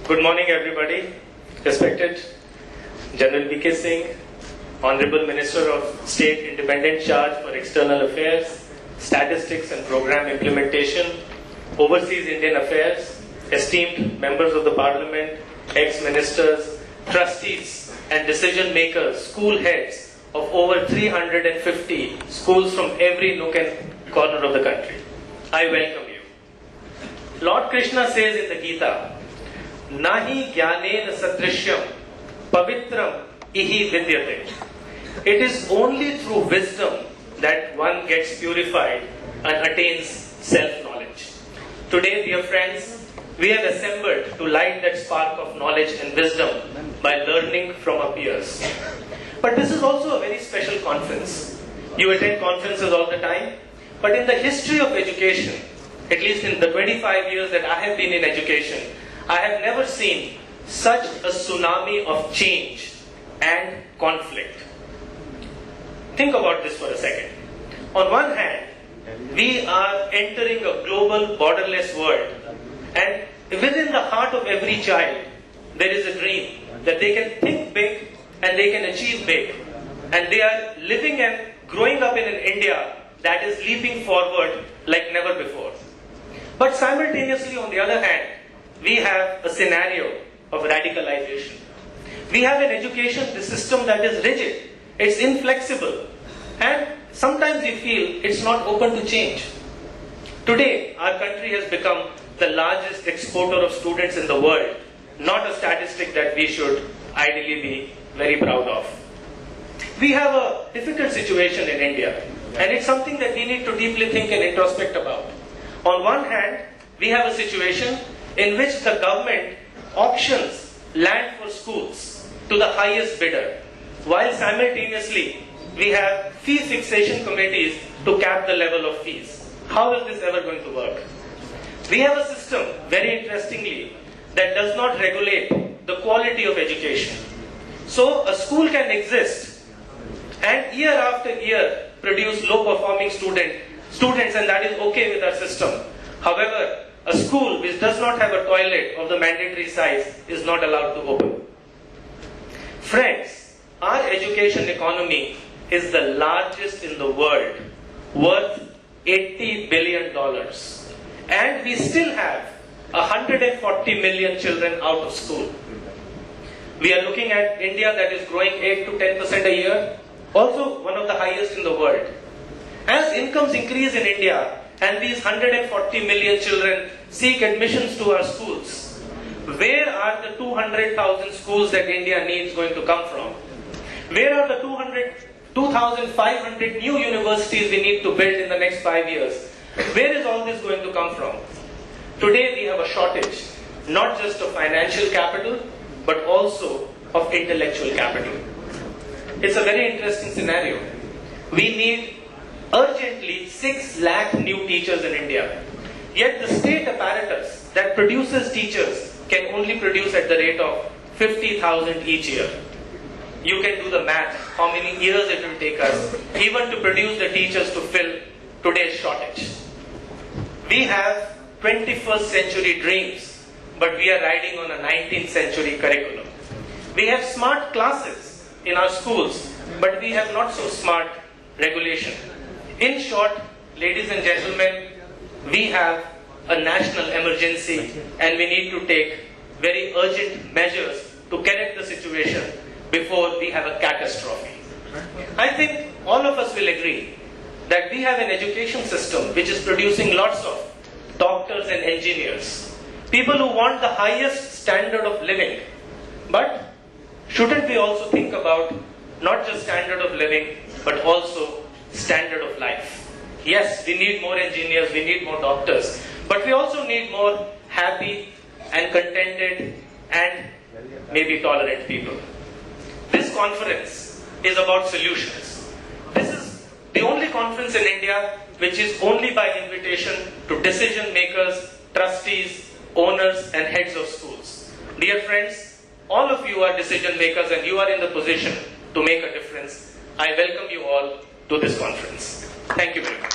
Good morning, everybody. Respected General V.K. Singh, Honorable Minister of State Independent Charge for External Affairs, Statistics and Program Implementation, Overseas Indian Affairs, esteemed members of the Parliament, ex-ministers, trustees and decision makers, school heads of over 350 schools from every nook and corner of the country. I welcome you. Lord Krishna says in the Gita, Nahi Jnanena Satrishyam Pavitram Ihi Vidyate. It is only through wisdom that one gets purified and attains self-knowledge. Today, dear friends, we have assembled to light that spark of knowledge and wisdom by learning from our peers. But this is also a very special conference. You attend conferences all the time, but in the history of education, at least in the 25 years that I have been in education, I have never seen such a tsunami of change and conflict. Think about this for a second. On one hand, we are entering a global, borderless world, and within the heart of every child, there is a dream that they can think big and they can achieve big. And they are living and growing up in an India that is leaping forward like never before. But simultaneously, on the other hand, we have a scenario of radicalization. We have an education system that is rigid, it's inflexible, and sometimes we feel it's not open to change. Today, our country has become the largest exporter of students in the world, not a statistic that we should ideally be very proud of. We have a difficult situation in India, and it's something that we need to deeply think and introspect about. On one hand, we have a situation in which the government auctions land for schools to the highest bidder, while simultaneously we have fee fixation committees to cap the level of fees. How is this ever going to work? We have a system, very interestingly, that does not regulate the quality of education. So a school can exist and year after year produce low-performing students, and that is okay with our system. However, a school which does not have a toilet of the mandatory size is not allowed to open. Friends, our education economy is the largest in the world, worth $80 billion. And we still have 140 million children out of school. We are looking at India that is growing 8 to 10% a year, also one of the highest in the world. As incomes increase in India, and these 140 million children seek admissions to our schools, where are the 200,000 schools that India needs going to come from? Where are the 2,500 new universities we need to build in the next 5 years? Where is all this going to come from? Today we have a shortage, not just of financial capital, but also of intellectual capital. It's a very interesting scenario. We need urgently 6 lakh new teachers in India. Yet the state apparatus that produces teachers can only produce at the rate of 50,000 each year. You can do the math, how many years it will take us even to produce the teachers to fill today's shortage. We have 21st century dreams, but we are riding on a 19th century curriculum. We have smart classes in our schools, but we have not so smart regulation. In short, ladies and gentlemen, we have a national emergency and we need to take very urgent measures to correct the situation before we have a catastrophe. I think all of us will agree that we have an education system which is producing lots of doctors and engineers, people who want the highest standard of living. But shouldn't we also think about not just standard of living, but also standard of life? Yes, we need more engineers, we need more doctors, but we also need more happy and contented and maybe tolerant people. This conference is about solutions. This is the only conference in India which is only by invitation to decision makers, trustees, owners and heads of schools. Dear friends, all of you are decision makers and you are in the position to make a difference. I welcome you all to this conference. Thank you very much.